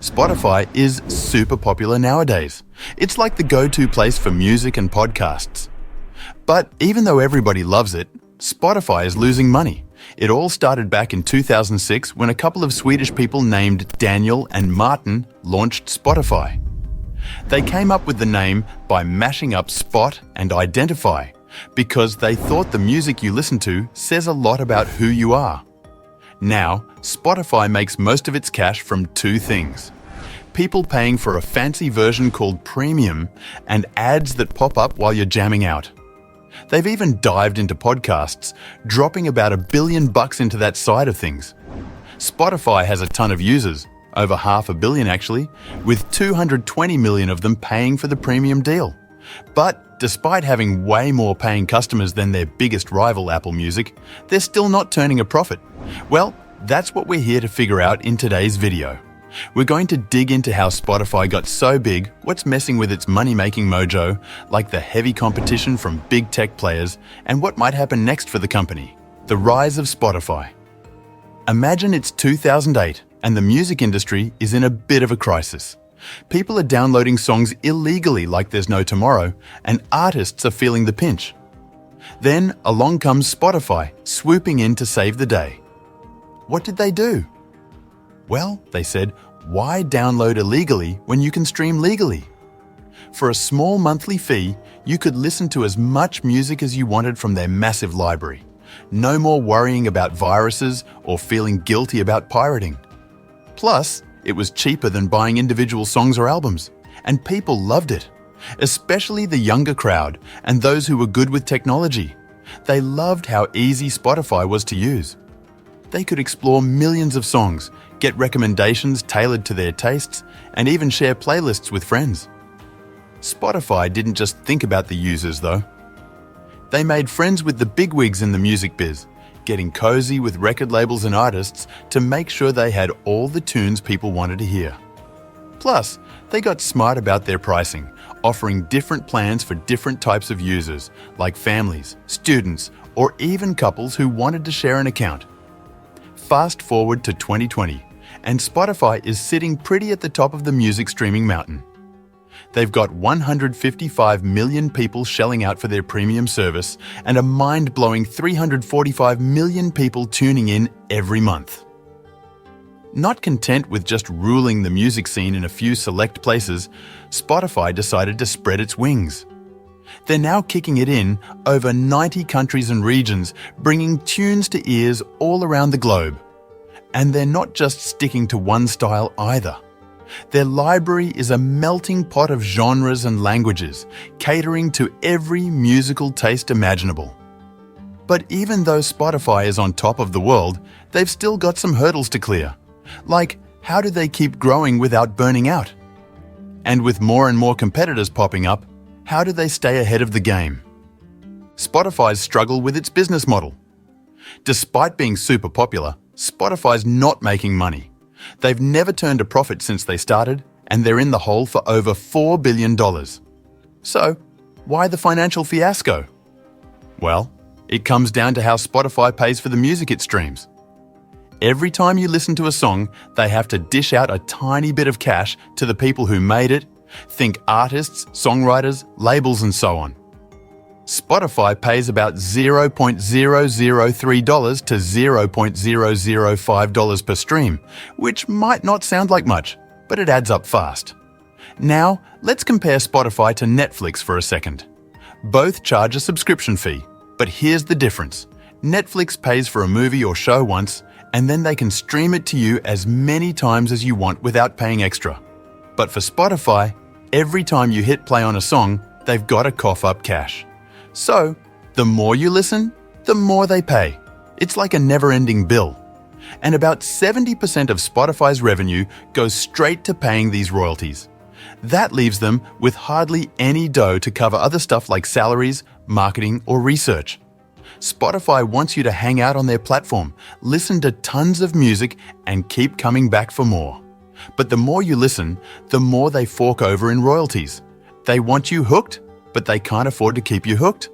Spotify is super popular nowadays. It's like the go-to place for music and podcasts. But even though everybody loves it, Spotify is losing money. It all started back in 2006 when a couple of Swedish people named Daniel and Martin launched Spotify. They came up with the name by mashing up spot and identify because they thought the music you listen to says a lot about who you are. Now, Spotify makes most of its cash from two things: people paying for a fancy version called Premium and ads that pop up while you're jamming out. They've even dived into podcasts, dropping about $1 billion into that side of things. Spotify has a ton of users, over 500 million actually, with 220 million of them paying for the premium deal. But despite having way more paying customers than their biggest rival, Apple Music, they're still not turning a profit. Well, that's what we're here to figure out in today's video. We're going to dig into how Spotify got so big, what's messing with its money-making mojo, like the heavy competition from big tech players, and what might happen next for the company. The rise of Spotify. Imagine it's 2008 and the music industry is in a bit of a crisis. People are downloading songs illegally like there's no tomorrow, and artists are feeling the pinch. Then along comes Spotify, swooping in to save the day. What did they do? Well, they said, why download illegally when you can stream legally? For a small monthly fee, you could listen to as much music as you wanted from their massive library. No more worrying about viruses or feeling guilty about pirating. Plus, it was cheaper than buying individual songs or albums, and people loved it, especially the younger crowd and those who were good with technology. They loved how easy Spotify was to use. They could explore millions of songs, get recommendations tailored to their tastes, and even share playlists with friends. Spotify didn't just think about the users, though. They made friends with the bigwigs in the music biz, getting cozy with record labels and artists to make sure they had all the tunes people wanted to hear. Plus, they got smart about their pricing, offering different plans for different types of users, like families, students, or even couples who wanted to share an account. Fast forward to 2020, and Spotify is sitting pretty at the top of the music streaming mountain. They've got 155 million people shelling out for their premium service and a mind-blowing 345 million people tuning in every month. Not content with just ruling the music scene in a few select places, Spotify decided to spread its wings. They're now kicking it in over 90 countries and regions, bringing tunes to ears all around the globe. And they're not just sticking to one style either. Their library is a melting pot of genres and languages, catering to every musical taste imaginable. But even though Spotify is on top of the world, they've still got some hurdles to clear. Like, how do they keep growing without burning out? And with more and more competitors popping up, how do they stay ahead of the game? Spotify's struggle with its business model. Despite being super popular, Spotify's not making money. They've never turned a profit since they started, and they're in the hole for over $4 billion. So, why the financial fiasco? Well, it comes down to how Spotify pays for the music it streams. Every time you listen to a song, they have to dish out a tiny bit of cash to the people who made it. Think artists, songwriters, labels, and so on. Spotify pays about $0.003 to $0.005 per stream, which might not sound like much, but it adds up fast. Now, let's compare Spotify to Netflix for a second. Both charge a subscription fee, but here's the difference. Netflix pays for a movie or show once, and then they can stream it to you as many times as you want without paying extra. But for Spotify, every time you hit play on a song, they've got to cough up cash. So, the more you listen, the more they pay. It's like a never-ending bill. And about 70% of Spotify's revenue goes straight to paying these royalties. That leaves them with hardly any dough to cover other stuff like salaries, marketing, or research. Spotify wants you to hang out on their platform, listen to tons of music, and keep coming back for more. But the more you listen, the more they fork over in royalties. They want you hooked, but they can't afford to keep you hooked.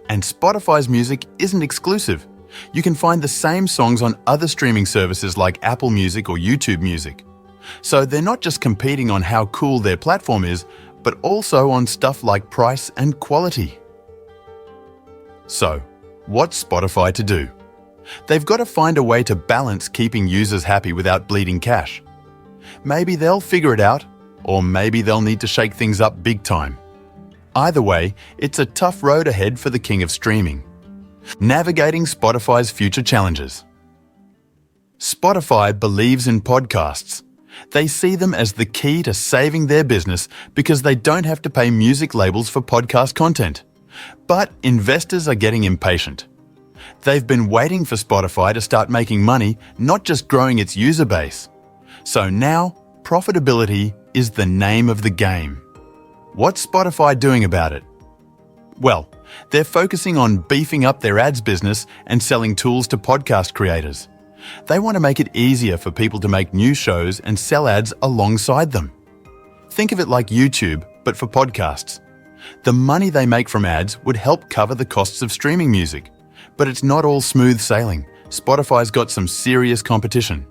And Spotify's music isn't exclusive. You can find the same songs on other streaming services like Apple Music or YouTube Music. So they're not just competing on how cool their platform is, but also on stuff like price and quality. So, what's Spotify to do? They've got to find a way to balance keeping users happy without bleeding cash. Maybe they'll figure it out, or maybe they'll need to shake things up big time. Either way, it's a tough road ahead for the king of streaming. Navigating Spotify's future challenges. Spotify believes in podcasts. They see them as the key to saving their business because they don't have to pay music labels for podcast content. But investors are getting impatient. They've been waiting for Spotify to start making money, not just growing its user base. So now, profitability is the name of the game. What's Spotify doing about it? Well, they're focusing on beefing up their ads business and selling tools to podcast creators. They want to make it easier for people to make new shows and sell ads alongside them. Think of it like YouTube, but for podcasts. The money they make from ads would help cover the costs of streaming music. But it's not all smooth sailing. Spotify's got some serious competition.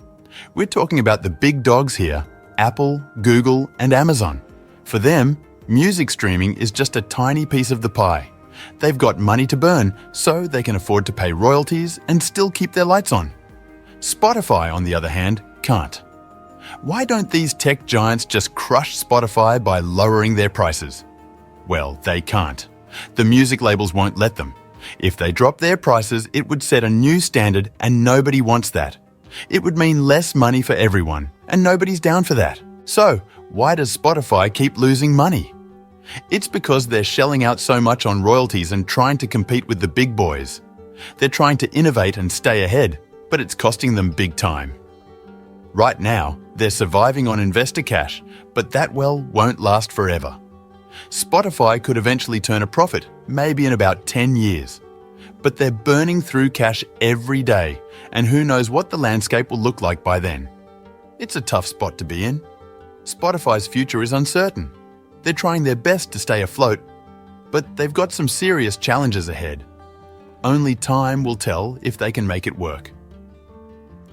We're talking about the big dogs here, Apple, Google, and Amazon. For them, music streaming is just a tiny piece of the pie. They've got money to burn, so they can afford to pay royalties and still keep their lights on. Spotify, on the other hand, can't. Why don't these tech giants just crush Spotify by lowering their prices? Well, they can't. The music labels won't let them. If they drop their prices, it would set a new standard, and nobody wants that. It would mean less money for everyone, and nobody's down for that. So, why does Spotify keep losing money? It's because they're shelling out so much on royalties and trying to compete with the big boys. They're trying to innovate and stay ahead, but it's costing them big time. Right now, they're surviving on investor cash, but that won't last forever. Spotify could eventually turn a profit, maybe in about 10 years. But they're burning through cash every day, and who knows what the landscape will look like by then. It's a tough spot to be in. Spotify's future is uncertain. They're trying their best to stay afloat, but they've got some serious challenges ahead. Only time will tell if they can make it work.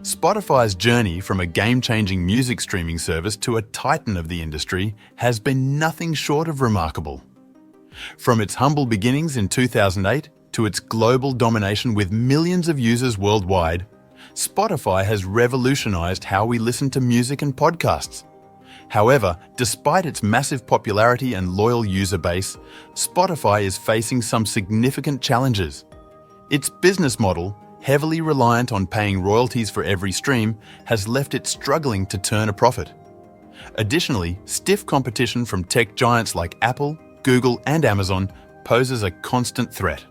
Spotify's journey from a game-changing music streaming service to a titan of the industry has been nothing short of remarkable. From its humble beginnings in 2008 to its global domination with millions of users worldwide, Spotify has revolutionized how we listen to music and podcasts. However, despite its massive popularity and loyal user base, Spotify is facing some significant challenges. Its business model, heavily reliant on paying royalties for every stream, has left it struggling to turn a profit. Additionally, stiff competition from tech giants like Apple, Google, and Amazon poses a constant threat.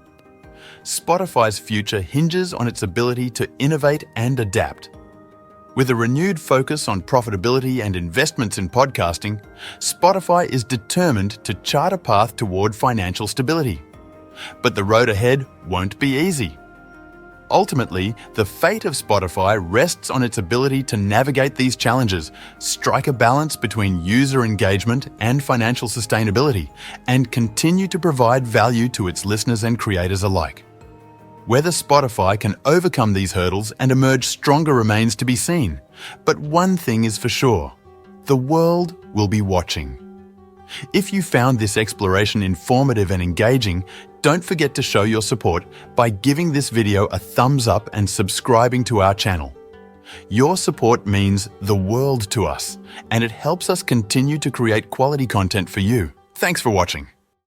Spotify's future hinges on its ability to innovate and adapt. With a renewed focus on profitability and investments in podcasting, Spotify is determined to chart a path toward financial stability. But the road ahead won't be easy. Ultimately, the fate of Spotify rests on its ability to navigate these challenges, strike a balance between user engagement and financial sustainability, and continue to provide value to its listeners and creators alike. Whether Spotify can overcome these hurdles and emerge stronger remains to be seen. But one thing is for sure: the world will be watching. If you found this exploration informative and engaging, don't forget to show your support by giving this video a thumbs up and subscribing to our channel. Your support means the world to us, and it helps us continue to create quality content for you. Thanks for watching.